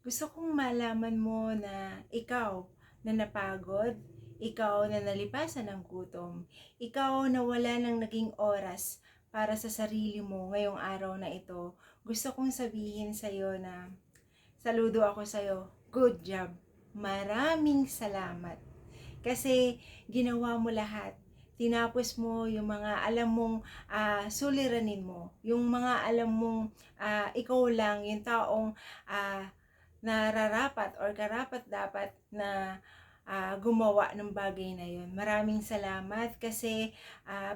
Gusto kong malaman mo na ikaw na napagod, ikaw na nalipasan ng gutom, ikaw na wala nang naging oras para sa sarili mo ngayong araw na ito. Gusto kong sabihin sa'yo na saludo ako sa'yo. Good job. Maraming salamat. Kasi ginawa mo lahat. Tinapos mo yung mga alam mong suliranin mo. Yung mga alam mong ikaw lang, yung taong nararapat or karapat-dapat na gumawa ng bagay na yun. Maraming salamat kasi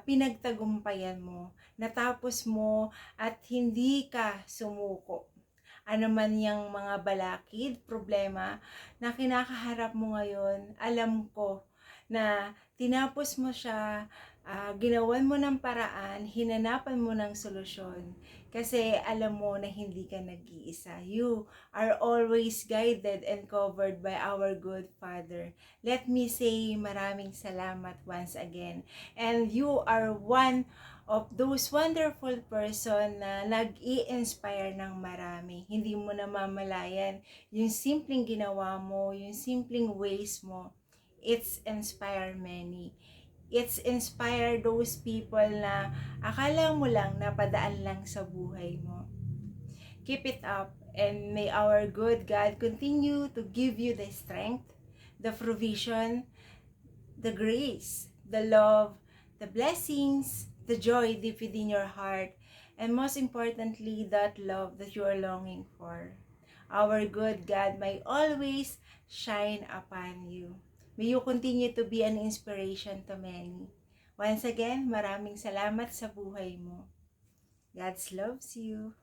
pinagtagumpayan mo, natapos mo at hindi ka sumuko. Ano man yung mga balakid, problema na kinakaharap mo ngayon, alam ko na tinapos mo siya, ginawan mo ng paraan, hinanapan mo ng solusyon. Kasi alam mo na hindi ka nag-iisa. You are always guided and covered by our good Father. Let me say maraming salamat once again. And you are one of those wonderful person na nag-i-inspire ng marami. Hindi mo namamalayan yung simpleng ginawa mo, yung simpleng ways mo. It's inspire many. It's inspire those people na akala mo lang napadaan lang sa buhay mo. Keep it up, and may our good God continue to give you the strength, the provision, the grace, the love, the blessings, the joy deep within your heart, and most importantly, that love that you are longing for. Our good God may always shine upon you. May you continue to be an inspiration to many. Once again, maraming salamat sa buhay mo. God loves you.